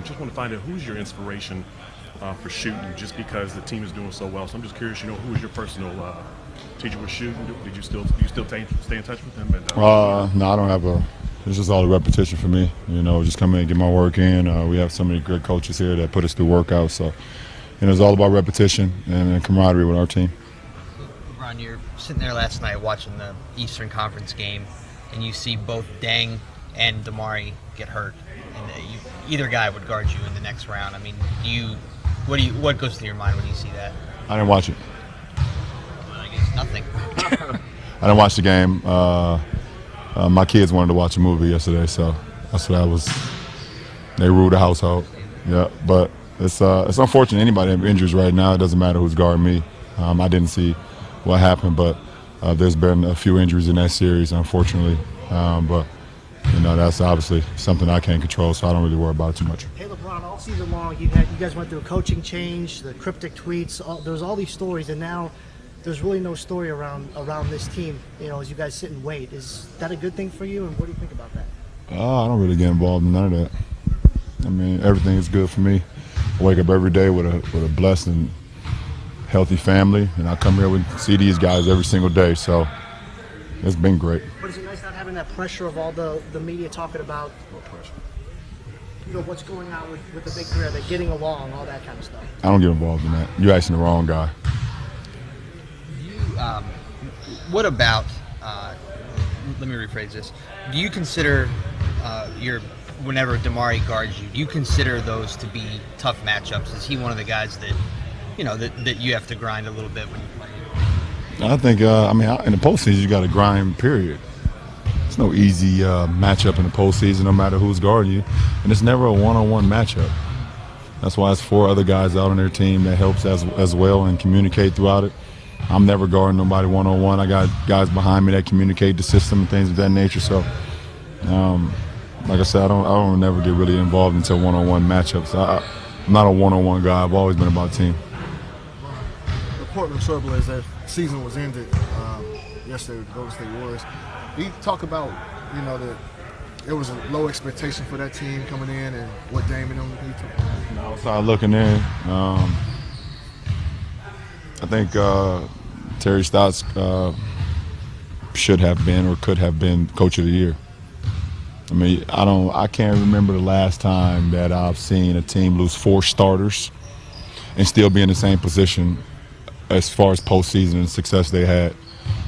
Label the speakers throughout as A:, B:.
A: Just want to find out who's your inspiration for shooting, just because the team is doing so well. So I'm just curious, who was your personal teacher with shooting? Do you still stay in touch with him? And,
B: no, I don't have a. It's just all the repetition for me. Just come in and get my work in. We have so many great coaches here that put us through workouts. So, it's all about repetition and camaraderie with our team.
C: LeBron, you're sitting there last night watching the Eastern Conference game, and you see both Deng and Damari get hurt, and either guy would guard you in the next round. I mean, what goes through your mind when you see that?
B: I didn't watch it.
C: Well, I guess nothing.
B: I didn't watch the game. My kids wanted to watch a movie yesterday, so that's what I was. They ruled the household. Yeah, but it's unfortunate. Anybody have injuries right now, it doesn't matter who's guarding me. I didn't see what happened, but there's been a few injuries in that series, unfortunately. But that's obviously something I can't control, so I don't really worry about it too much.
D: Hey, LeBron, all season long, you guys went through a coaching change, the cryptic tweets. There was all these stories, and now there's really no story around this team. As you guys sit and wait, is that a good thing for you? And what do you think about that?
B: I don't really get involved in none of that. I mean, everything is good for me. I wake up every day with a blessed and healthy family, and I come here and see these guys every single day. So it's been great.
D: But is it nice not having that pressure of all the media talking about what's going on with the big career, they're getting along, all that kind of stuff?
B: I don't get involved in that. You're asking the wrong guy.
C: What about? Let me rephrase this. Do you consider whenever Damari guards you, do you consider those to be tough matchups? Is he one of the guys that that you have to grind a little bit when you play?
B: I think in the postseason you got to grind. Period. It's no easy matchup in the postseason, no matter who's guarding you, and it's never a one-on-one matchup. That's why it's 4 other guys out on their team that helps as well and communicate throughout it. I'm never guarding nobody one-on-one. I got guys behind me that communicate the system and things of that nature. So, like I said, I don't never get really involved into one-on-one matchups. I'm not a one-on-one guy. I've always been about team.
E: The Portland Trailblazers, their season was ended yesterday with the Golden State Warriors. You talk about, that it was a low expectation for that team coming in and what Dame and them need to.
B: Outside looking in, I think Terry Stotts should have been or could have been Coach of the Year. I mean, I can't remember the last time that I've seen a team lose 4 starters and still be in the same position as far as postseason and success they had.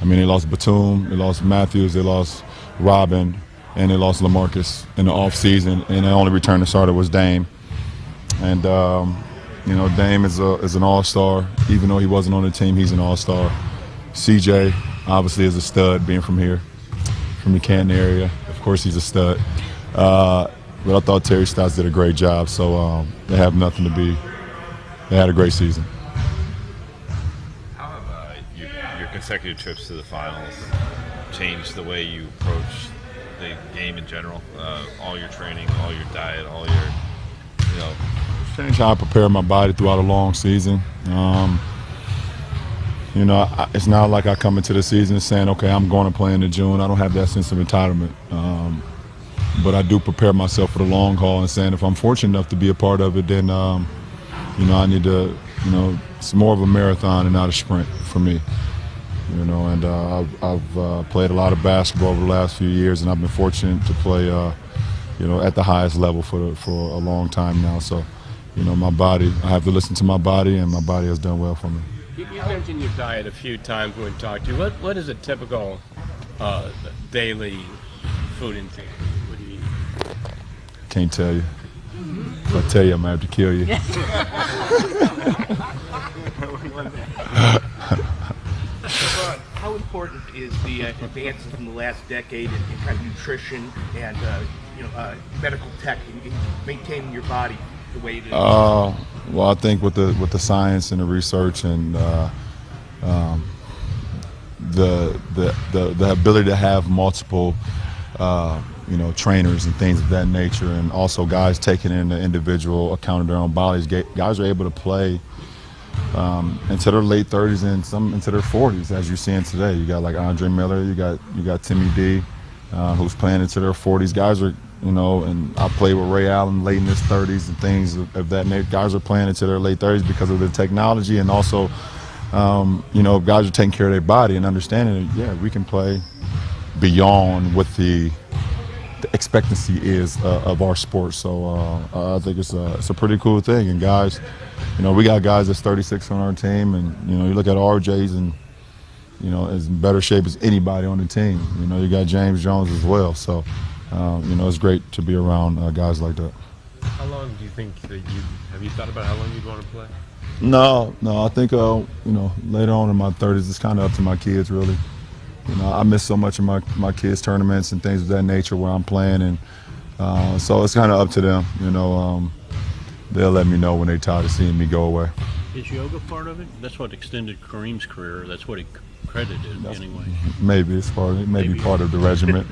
B: I mean, they lost Batum, they lost Matthews, they lost Robin, and they lost LaMarcus in the offseason, and the only returning starter was Dame. And Dame is an all-star. Even though he wasn't on the team, he's an all-star. CJ obviously is a stud, being from here, from the Canton area. Of course, he's a stud. But I thought Terry Stotts did a great job. So they have nothing to be. They had a great season.
F: How have your consecutive trips to the finals changed the way you approach the game in general? All your training, all your diet, all your,
B: Change how I prepare my body throughout a long season. It's not like I come into the season saying, okay, I'm going to play in June. I don't have that sense of entitlement. But I do prepare myself for the long haul and saying if I'm fortunate enough to be a part of it, then, I need to, it's more of a marathon and not a sprint for me. And I've played a lot of basketball over the last few years, and I've been fortunate to play, at the highest level for a long time now. So, my body, I have to listen to my body, and my body has done well for me.
G: You mentioned your diet a few times when we talked to you. What is a typical daily food intake? What do you eat?
B: Can't tell you. If I tell you, I'm going to have to kill you.
H: How important is the advances in the last decade in kind of nutrition and medical tech in maintaining your body the way it is?
B: Well, I think with the science and the research and the ability to have multiple trainers and things of that nature, and also guys taking in the individual account of their own bodies, guys are able to play into their late 30s and some into their 40s, as you're seeing today. You got like Andre Miller, you got Timmy D, who's playing into their 40s. Guys are you know, and I played with Ray Allen late in his 30s and things of that nature. Guys are playing into their late 30s because of the technology, and also, you know, guys are taking care of their body and understanding that, yeah, we can play beyond what the expectancy is of our sport. So I think it's a pretty cool thing. And guys, you know, we got guys that's 36 on our team, and you know, you look at RJ's and, you know, is in better shape as anybody on the team. You know, you got James Jones as well. So, you know, it's great to be around guys like that.
G: How long do you think that have you thought about how long you'd want to play?
B: No, I think, you know, later on in my 30s, it's kind of up to my kids, really. You know, I miss so much of my kids' tournaments and things of that nature where I'm playing, and so it's kind of up to them. You know, they'll let me know when they're tired of seeing me go away.
I: Is yoga part of it? That's what extended Kareem's career. That's what he credited anyway.
B: Maybe it's part of it. Maybe part of the regiment.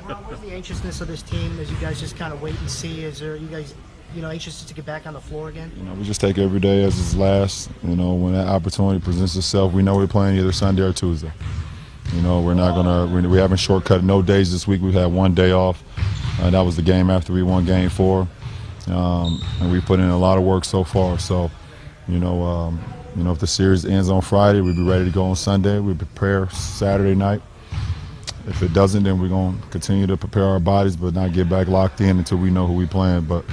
D: What's the anxiousness of this team as you guys just kind of wait and see? Is there, you guys, you know, anxious to get back on the floor again?
B: You know, we just take every day as its last. You know, when that opportunity presents itself, we know we're playing either Sunday or Tuesday. You know, we're not gonna. We haven't shortcut no days this week. We've had one day off. That was the game after we won Game 4, and we put in a lot of work so far. So, you know, if the series ends on Friday, we'll be ready to go on Sunday. We prepare Saturday night. If it doesn't, then we're gonna continue to prepare our bodies, but not get back locked in until we know who we're playing. But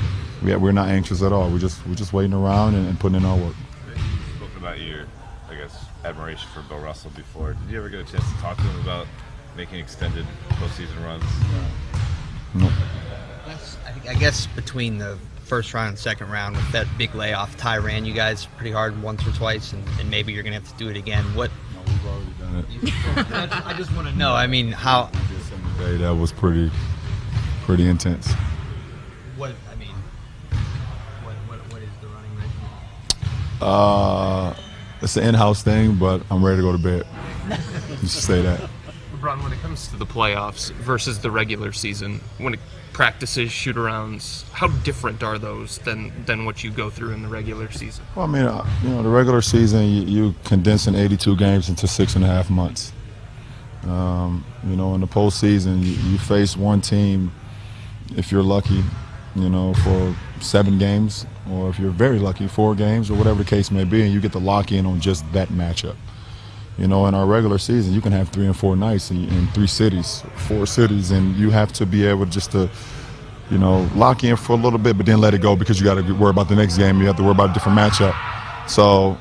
B: we're not anxious at all. We're just waiting around and putting in our work.
F: You've spoken about your, I guess, admiration for Bill Russell before. Did you ever get a chance to talk to him about making extended postseason runs?
B: No.
C: I guess between the first round and second round with that big layoff, Ty ran you guys pretty hard once or twice, and maybe you're going to have to do it again. What?
B: No, we've already done it.
C: I just want to know. I mean, how?
B: That was pretty intense.
C: What? I mean, what is the running rate?
B: It's an in-house thing, but I'm ready to go to bed. You should say that.
J: LeBron, when it comes to the playoffs versus the regular season, when it practices, shoot-arounds, how different are those than what you go through in the regular season?
B: Well, I mean, you know, the regular season, you condensing 82 games into 6.5 months. You know, in the postseason, you face one team, if you're lucky, you know, for 7 games, or if you're very lucky, 4 games, or whatever the case may be, and you get to lock in on just that matchup. You know, in our regular season, you can have 3 and 4 nights in 3 cities, 4 cities, and you have to be able just to, you know, lock in for a little bit, but then let it go because you got to worry about the next game. You have to worry about a different matchup. So,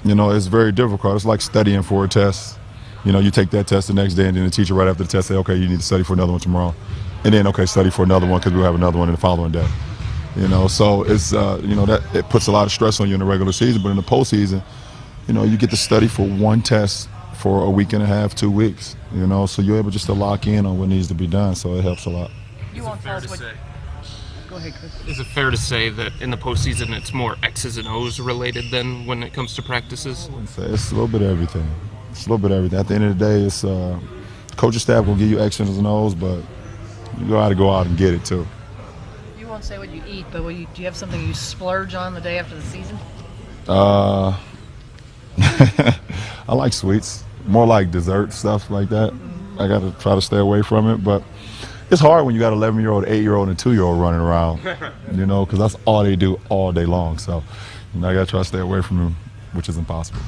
B: you know, it's very difficult. It's like studying for a test. You know, you take that test the next day, and then the teacher right after the test say, okay, you need to study for another one tomorrow. And then, okay, study for another one because we'll have another one in the following day. You know, so it's, you know, that it puts a lot of stress on you in the regular season, but in the postseason, you know, you get to study for one test for a week and a half, 2 weeks, you know, so you're able just to lock in on what needs to be done, so it helps a lot.
J: You won't tell us what...
C: Go ahead, Chris.
J: Is it fair to say that in the postseason it's more X's and O's related than when it comes to practices?
B: It's a little bit of everything. It's a little bit of everything. At the end of the day, it's coaching staff will give you X's and O's, but you got to go out and get it too.
K: You won't say what you eat, but do you have something you splurge on the day after the season?
B: I like sweets, more like dessert stuff like that. I got to try to stay away from it, but it's hard when you got an 11-year-old, 8-year-old, and 2-year-old running around, you know, because that's all they do all day long. So, you know, I got to try to stay away from them, which is impossible.